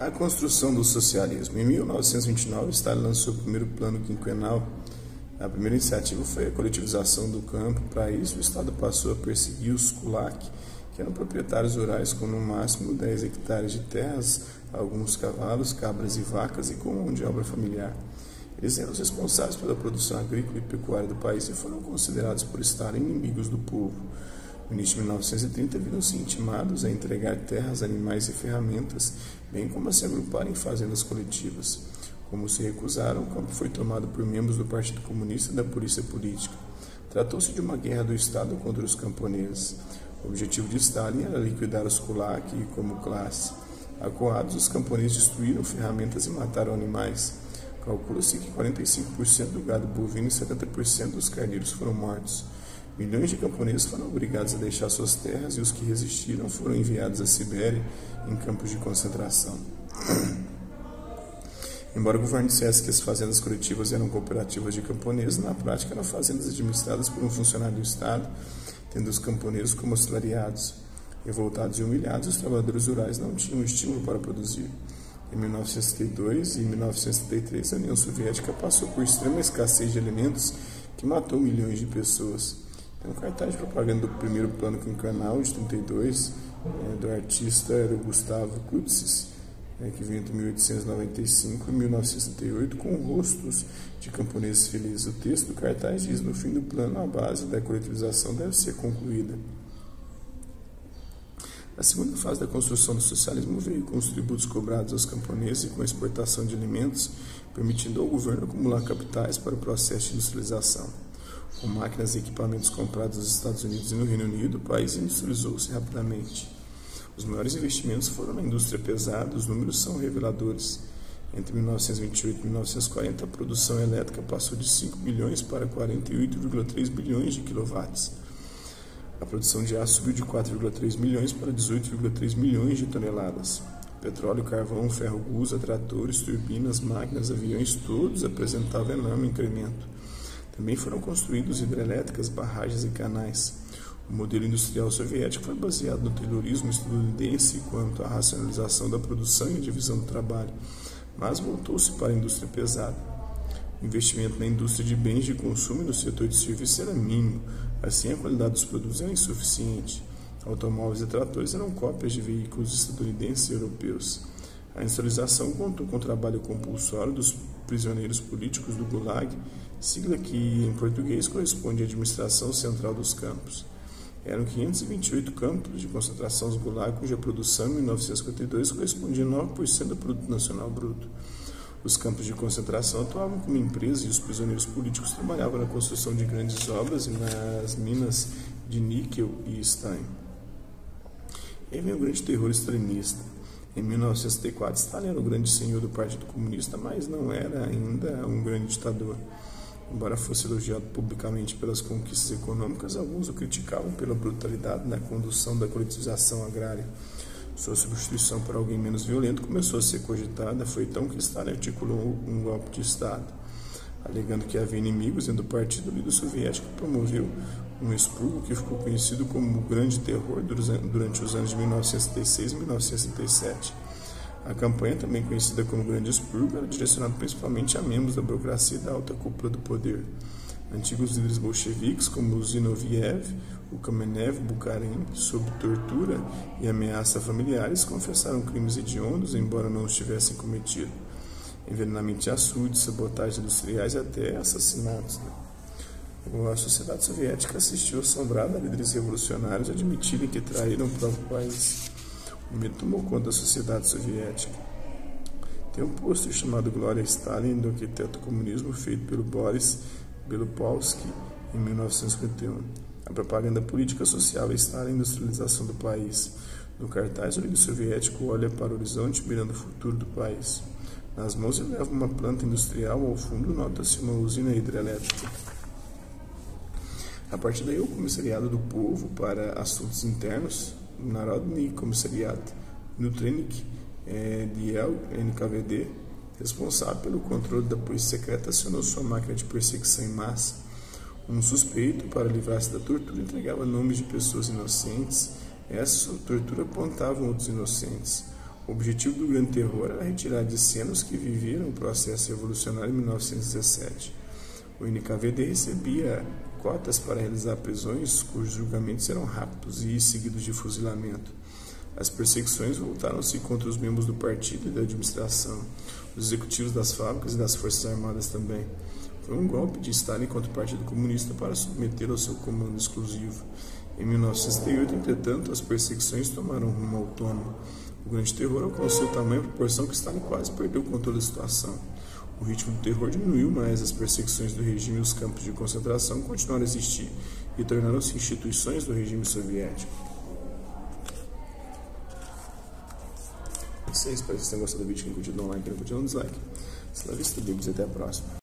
A construção do socialismo. Em 1929, Stalin lançou o primeiro plano quinquenal. A primeira iniciativa foi a coletivização do campo. Para isso, o Estado passou a perseguir os kulak, que eram proprietários rurais com no máximo 10 hectares de terras, alguns cavalos, cabras e vacas e com mão de obra familiar. Eles eram os responsáveis pela produção agrícola e pecuária do país e foram considerados por Stalin inimigos do povo. No início de 1930, viram-se intimados a entregar terras, animais e ferramentas, bem como a se agrupar em fazendas coletivas. Como se recusaram, o campo foi tomado por membros do Partido Comunista e da polícia política. Tratou-se de uma guerra do Estado contra os camponeses. O objetivo de Stalin era liquidar os kulak como classe. Acuados, os camponeses destruíram ferramentas e mataram animais. Calcula-se que 45% do gado bovino e 70% dos carneiros foram mortos. Milhões de camponeses foram obrigados a deixar suas terras e os que resistiram foram enviados à Sibéria em campos de concentração. Embora o governo dissesse que as fazendas coletivas eram cooperativas de camponeses, na prática eram fazendas administradas por um funcionário do Estado, tendo os camponeses como assalariados. Revoltados e humilhados, os trabalhadores rurais não tinham estímulo para produzir. Em 1962 e 1973, a União Soviética passou por extrema escassez de alimentos que matou milhões de pessoas. Tem um cartaz de propaganda do primeiro plano quinquenal de 32, do artista era o Gustavo Kutsis, que veio entre 1895 e 1968, com rostos de camponeses felizes. O texto do cartaz diz: no fim do plano, a base da coletivização deve ser concluída. A segunda fase da construção do socialismo veio com os tributos cobrados aos camponeses e com a exportação de alimentos, permitindo ao governo acumular capitais para o processo de industrialização. Com máquinas e equipamentos comprados nos Estados Unidos e no Reino Unido, o país industrializou-se rapidamente. Os maiores investimentos foram na indústria pesada, os números são reveladores. Entre 1928 e 1940, a produção elétrica passou de 5 bilhões para 48,3 bilhões de quilowatts. A produção de aço subiu de 4,3 milhões para 18,3 milhões de toneladas. Petróleo, carvão, ferro gusa, tratores, turbinas, máquinas, aviões, todos apresentavam enorme incremento. Também foram construídos hidrelétricas, barragens e canais. O modelo industrial soviético foi baseado no taylorismo estadunidense quanto à racionalização da produção e a divisão do trabalho, mas voltou-se para a indústria pesada. O investimento na indústria de bens de consumo e no setor de serviços era mínimo, assim a qualidade dos produtos era insuficiente. Automóveis e tratores eram cópias de veículos estadunidenses e europeus. A industrialização contou com o trabalho compulsório dos prisioneiros políticos do Gulag, sigla que em português corresponde à Administração Central dos Campos. Eram 528 campos de concentração dos Gulag, cuja produção em 1952 correspondia a 9% do Produto Nacional Bruto. Os campos de concentração atuavam como empresas e os prisioneiros políticos trabalhavam na construção de grandes obras e nas minas de níquel e estanho. E aí vem o grande terror stalinista. Em 1964, Stalin era o grande senhor do Partido Comunista, mas não era ainda um grande ditador. Embora fosse elogiado publicamente pelas conquistas econômicas, alguns o criticavam pela brutalidade na condução da coletivização agrária. Sua substituição por alguém menos violento começou a ser cogitada, foi então que Stalin articulou um golpe de Estado. Alegando que havia inimigos dentro do partido, o líder soviético promoveu um expurgo que ficou conhecido como o Grande Terror durante os anos de 1966 e 1967. A campanha, também conhecida como Grande Expurgo, era direcionada principalmente a membros da burocracia e da alta cúpula do poder. Antigos líderes bolcheviques, como o Zinoviev, o Kamenev, Bukharin, sob tortura e ameaça a familiares, confessaram crimes hediondos, embora não os tivessem cometido. Envenenamento de açude, sabotagens industriais e até assassinatos. A sociedade soviética assistiu assombrada a líderes revolucionários admitirem que traíram o próprio país. O medo tomou conta da sociedade soviética. Tem um pôster chamado Glória Stalin, do arquiteto comunismo, feito pelo Boris Belopolsky, em 1951. A propaganda política social está a industrialização do país. No cartaz, o líder soviético olha para o horizonte, mirando o futuro do país. Nas mãos ele leva uma planta industrial, ao fundo nota-se uma usina hidrelétrica. A partir daí, o Comissariado do Povo para Assuntos Internos, Narodny Komissariat Внутренних Дел NKVD, responsável pelo controle da polícia secreta, acionou sua máquina de perseguição em massa. Um suspeito, para livrar-se da tortura, entregava nomes de pessoas inocentes. Essa tortura apontava outros inocentes. O objetivo do Grande Terror era retirar de cena os que viveram o processo revolucionário em 1917. O NKVD recebia cotas para realizar prisões cujos julgamentos eram rápidos e seguidos de fuzilamento. As perseguições voltaram-se contra os membros do partido e da administração, os executivos das fábricas e das forças armadas também. Foi um golpe de Stalin contra o Partido Comunista para submetê-lo ao seu comando exclusivo. Em 1968, entretanto, as perseguições tomaram um rumo autônomo. O Grande Terror alcançou tamanha proporção que Stalin quase perdeu o controle da situação. O ritmo do terror diminuiu, mas as perseguições do regime e os campos de concentração continuaram a existir e tornaram-se instituições do regime soviético. É isso aí, espero que vocês tenham gostado do vídeo. Quem curtiu, dá um like, quem não curtiu, dá um dislike. Se não vista, até a próxima.